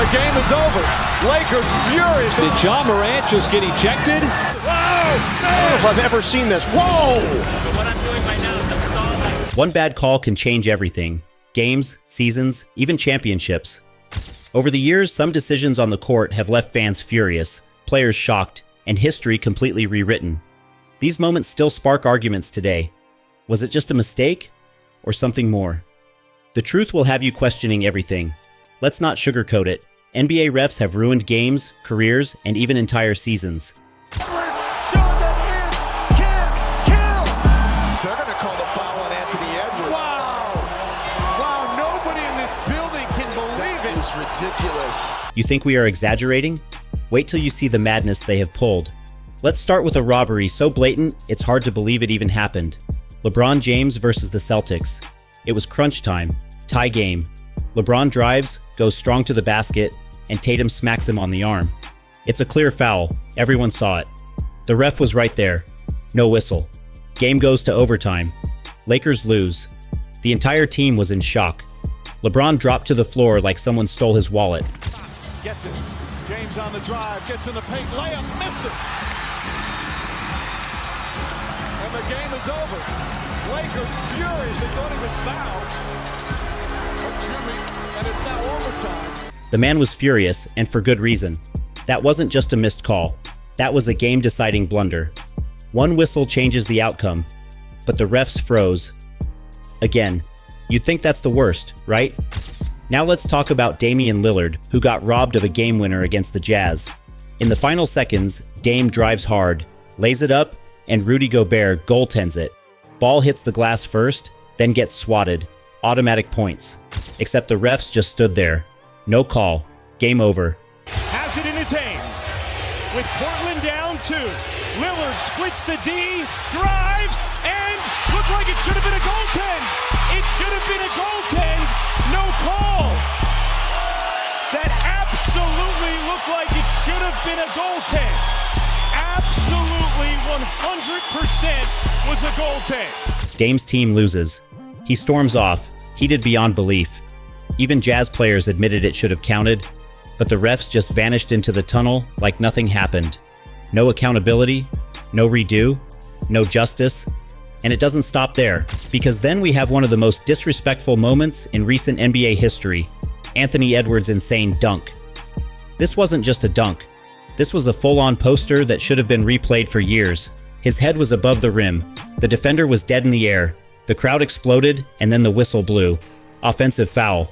the game is over. Lakers furious. Did John Morant just get ejected? Whoa! I don't know if I've ever seen this. Whoa! So what I'm doing right now is I'm stalling. One bad call can change everything. Games, seasons, even championships. Over the years, some decisions on the court have left fans furious, players shocked, and history completely rewritten. These moments still spark arguments today. Was it just a mistake? Or something more? The truth will have you questioning everything. Let's not sugarcoat it. NBA refs have ruined games, careers, and even entire seasons. They're going to call the foul on Anthony Edwards. Wow, nobody in this building can believe it. It's ridiculous. You think we are exaggerating? Wait till you see the madness they have pulled. Let's start with a robbery so blatant, it's hard to believe it even happened. LeBron James versus the Celtics. It was crunch time, tie game. LeBron drives, goes strong to the basket, and Tatum smacks him on the arm. It's a clear foul. Everyone saw it. The ref was right there. No whistle. Game goes to overtime. Lakers lose. The entire team was in shock. LeBron dropped to the floor like someone stole his wallet. Gets it. James on the drive. Gets in the paint. Layup. Missed it. And the game is over. Lakers furious. They thought he was fouled. Jimmy. And it's now overtime. The man was furious, and for good reason. That wasn't just a missed call. That was a game-deciding blunder. One whistle changes the outcome, but the refs froze. Again, you'd think that's the worst, right? Now let's talk about Damian Lillard, who got robbed of a game winner against the Jazz. In the final seconds, Dame drives hard, lays it up, and Rudy Gobert goaltends it. Ball hits the glass first, then gets swatted. Automatic points. Except the refs just stood there. No call. Game over. Has it in his hands. With Portland down 2. Lillard splits the D, drives, and looks like it should have been a goaltend. It should have been a goaltend. No call. That absolutely looked like it should have been a goaltend. Absolutely 100% was a goaltend. Dame's team loses. He storms off, heated beyond belief. Even Jazz players admitted it should have counted, but the refs just vanished into the tunnel like nothing happened. No accountability, no redo, no justice, and it doesn't stop there, because then we have one of the most disrespectful moments in recent NBA history, Anthony Edwards' insane dunk. This wasn't just a dunk. This was a full-on poster that should have been replayed for years. His head was above the rim, the defender was dead in the air, the crowd exploded, and then the whistle blew. Offensive foul.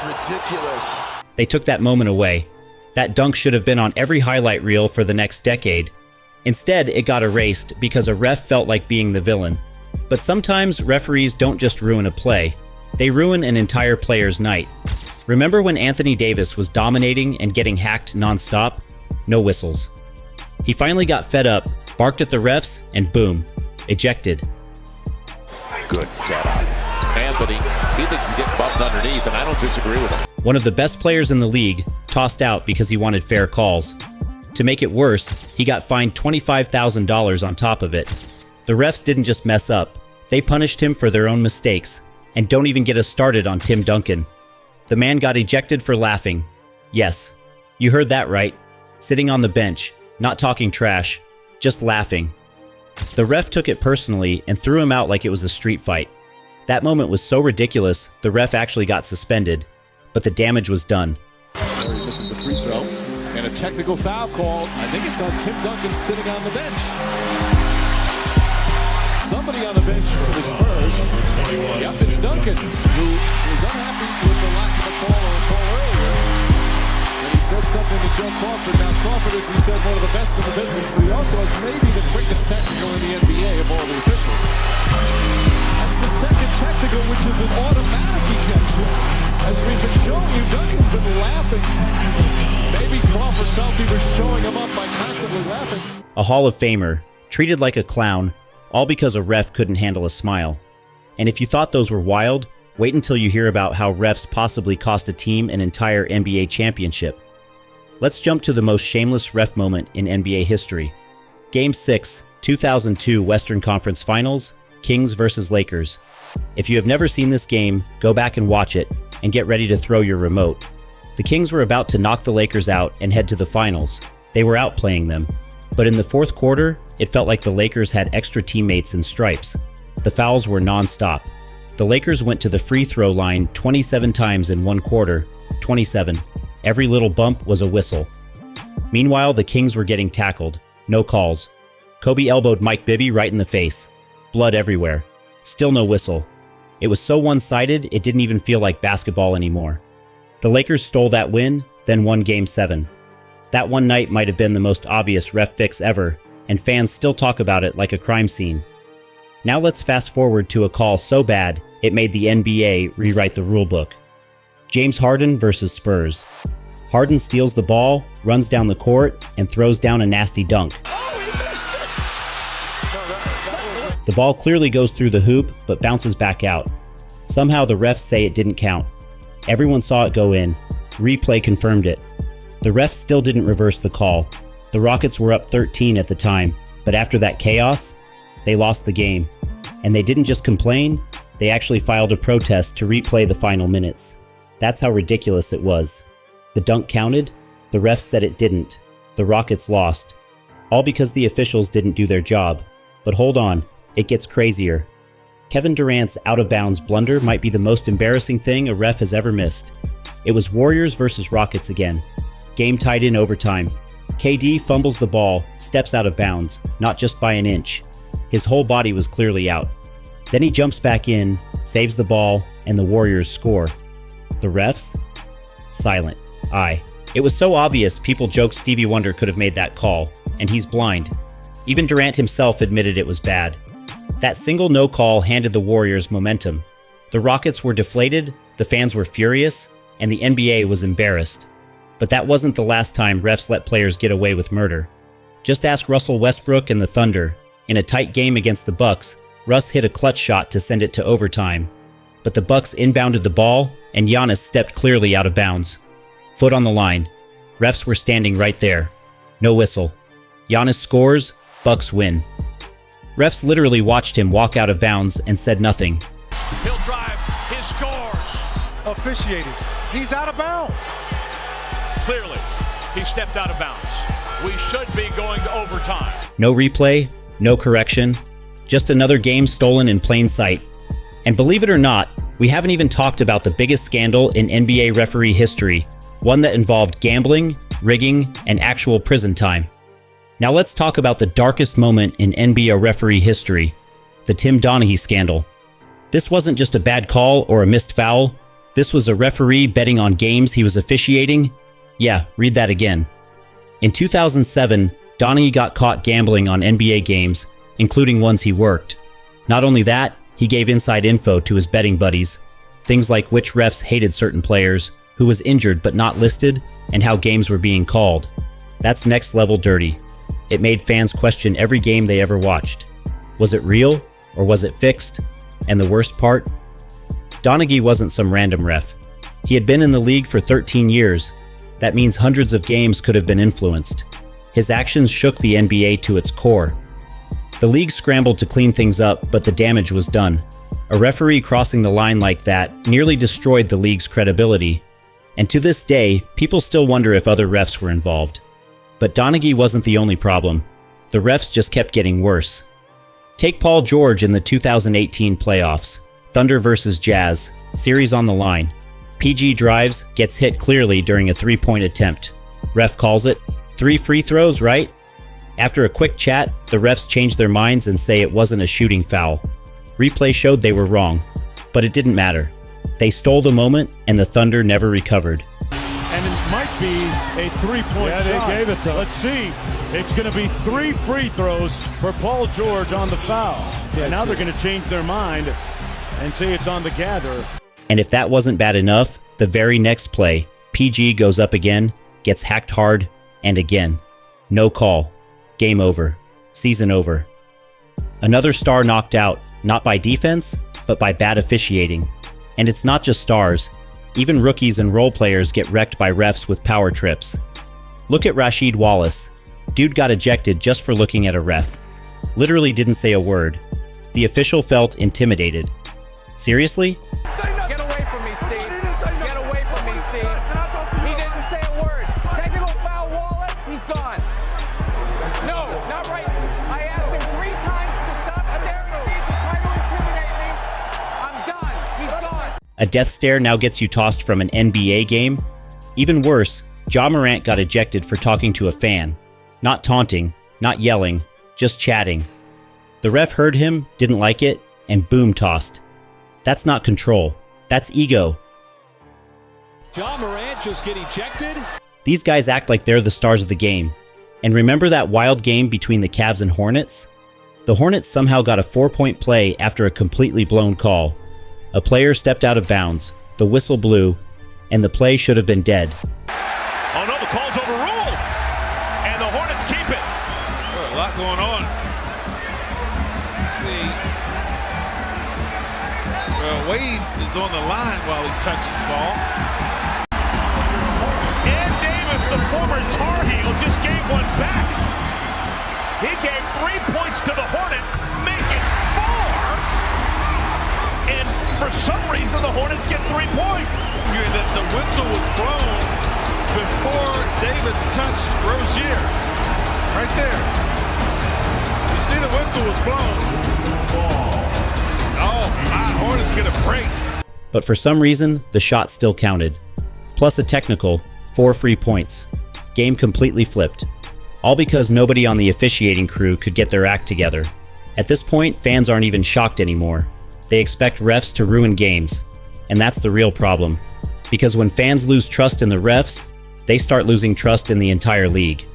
Ridiculous. They took that moment away. That dunk should have been on every highlight reel for the next decade. Instead, it got erased because a ref felt like being the villain. But sometimes referees don't just ruin a play, they ruin an entire player's night. Remember when Anthony Davis was dominating and getting hacked nonstop? No whistles. He finally got fed up, barked at the refs, and boom, ejected. Good setup. Anthony, he thinks he's getting bumped underneath, and I don't disagree with him. One of the best players in the league tossed out because he wanted fair calls. To make it worse, he got fined $25,000 on top of it. The refs didn't just mess up, they punished him for their own mistakes. And don't even get us started on Tim Duncan. The man got ejected for laughing. Yes, you heard that right. Sitting on the bench, not talking trash, just laughing. The ref took it personally and threw him out like it was a street fight. That moment was so ridiculous, the ref actually got suspended, but the damage was done. He misses the free throw, and a technical foul called. I think it's on Tim Duncan sitting on the bench. Somebody on the bench for the Spurs. Yep, it's Duncan, who was unhappy with the lack of a call or a call earlier. And he said something to Joe Crawford. Now Crawford, as we said, one of the best in the business. But he also has maybe the quickest technical in the NBA of all the officials. That's the second technical, which is an automatic ejection. As we've been showing you, Duncan's been laughing. Maybe Crawford felt he was showing him up by constantly laughing. A Hall of Famer, treated like a clown, all because a ref couldn't handle a smile. And if you thought those were wild, wait until you hear about how refs possibly cost a team an entire NBA championship. Let's jump to the most shameless ref moment in NBA history. Game 6, 2002 Western Conference Finals, Kings vs. Lakers. If you have never seen this game, go back and watch it, and get ready to throw your remote. The Kings were about to knock the Lakers out and head to the finals. They were outplaying them. But in the fourth quarter, it felt like the Lakers had extra teammates in stripes. The fouls were non-stop. The Lakers went to the free throw line 27 times in one quarter, 27. Every little bump was a whistle. Meanwhile, the Kings were getting tackled. No calls. Kobe elbowed Mike Bibby right in the face. Blood everywhere. Still no whistle. It was so one-sided, it didn't even feel like basketball anymore. The Lakers stole that win, then won Game 7. That one night might have been the most obvious ref fix ever, and fans still talk about it like a crime scene. Now let's fast forward to a call so bad, it made the NBA rewrite the rulebook. James Harden versus Spurs. Harden steals the ball, runs down the court, and throws down a nasty dunk. The ball clearly goes through the hoop, but bounces back out. Somehow the refs say it didn't count. Everyone saw it go in. Replay confirmed it. The refs still didn't reverse the call. The Rockets were up 13 at the time, but after that chaos, they lost the game. And they didn't just complain, they actually filed a protest to replay the final minutes. That's how ridiculous it was. The dunk counted, the refs said it didn't. The Rockets lost. All because the officials didn't do their job. But hold on, it gets crazier. Kevin Durant's out-of-bounds blunder might be the most embarrassing thing a ref has ever missed. It was Warriors versus Rockets again. Game tied in overtime. KD fumbles the ball, steps out of bounds, not just by an inch. His whole body was clearly out. Then he jumps back in, saves the ball, and the Warriors score. The refs? Silent. It was so obvious people joked Stevie Wonder could have made that call, and he's blind. Even Durant himself admitted it was bad. That single no call handed the Warriors momentum. The Rockets were deflated, the fans were furious, and the NBA was embarrassed. But that wasn't the last time refs let players get away with murder. Just ask Russell Westbrook and the Thunder. In a tight game against the Bucks, Russ hit a clutch shot to send it to overtime. But the Bucks inbounded the ball, and Giannis stepped clearly out of bounds. Foot on the line. Refs were standing right there. No whistle. Giannis scores, Bucks win. Refs literally watched him walk out of bounds and said nothing. He'll drive, he scores. Officiating. He's out of bounds. Clearly, he stepped out of bounds. We should be going to overtime. No replay, no correction, just another game stolen in plain sight. And believe it or not, we haven't even talked about the biggest scandal in NBA referee history, one that involved gambling, rigging, and actual prison time. Now let's talk about the darkest moment in NBA referee history, the Tim Donaghy scandal. This wasn't just a bad call or a missed foul. This was a referee betting on games he was officiating. Yeah, read that again. In 2007, Donaghy got caught gambling on NBA games, including ones he worked. Not only that, he gave inside info to his betting buddies, things like which refs hated certain players, who was injured but not listed, and how games were being called. That's next level dirty. It made fans question every game they ever watched. Was it real, or was it fixed? And the worst part? Donaghy wasn't some random ref. He had been in the league for 13 years. That means hundreds of games could have been influenced. His actions shook the NBA to its core. The league scrambled to clean things up, but the damage was done. A referee crossing the line like that nearly destroyed the league's credibility. And to this day, people still wonder if other refs were involved. But Donaghy wasn't the only problem. The refs just kept getting worse. Take Paul George in the 2018 playoffs. Thunder versus Jazz. Series on the line. PG drives, gets hit clearly during a three-point attempt. Ref calls it. 3 free throws, right? After a quick chat, the refs change their minds and say it wasn't a shooting foul. Replay showed they were wrong. But it didn't matter. They stole the moment, and the Thunder never recovered. And it might be a three-point shot. Yeah, they gave it to him. Let's see. It's going to be 3 free throws for Paul George on the foul. And now they're going to change their mind and say it's on the gather. And if that wasn't bad enough, the very next play, PG goes up again, gets hacked hard, and again. No call. Game over. Season over. Another star knocked out, not by defense, but by bad officiating. And it's not just stars. Even rookies and role players get wrecked by refs with power trips. Look at Rasheed Wallace. Dude got ejected just for looking at a ref. Literally didn't say a word. The official felt intimidated. Seriously? Get away from me, Steve. Get away from me, Steve. He didn't say a word. Technical foul, Wallace. He's gone. No, not right. I asked him 3 times to stop staring at me to try to intimidate me. I'm done. He's gone. A death stare now gets you tossed from an NBA game? Even worse, Ja Morant got ejected for talking to a fan. Not taunting, not yelling, just chatting. The ref heard him, didn't like it, and boom, tossed. That's not control. That's ego. Ja Morant just get ejected. These guys act like they're the stars of the game. And remember that wild game between the Cavs and Hornets? The Hornets somehow got a 4-point play after a completely blown call. A player stepped out of bounds, the whistle blew, and the play should have been dead. Oh no, the call's overruled. And the Hornets keep it. Oh, a lot going on. Let's see. Well, Wade is on the line while he touches the ball. And Davis, the former Tar Heel, just gave one back. He gave 3 points to the Hornets, make it 4. And for some reason, the Hornets get 3 points. That the whistle was blown before Davis touched Rozier. Right there. You see the whistle was blown. Oh, my Hornets get a break. But for some reason, the shot still counted. Plus a technical, 4 free points. Game completely flipped. All because nobody on the officiating crew could get their act together. At this point, fans aren't even shocked anymore. They expect refs to ruin games. And that's the real problem. Because when fans lose trust in the refs, they start losing trust in the entire league.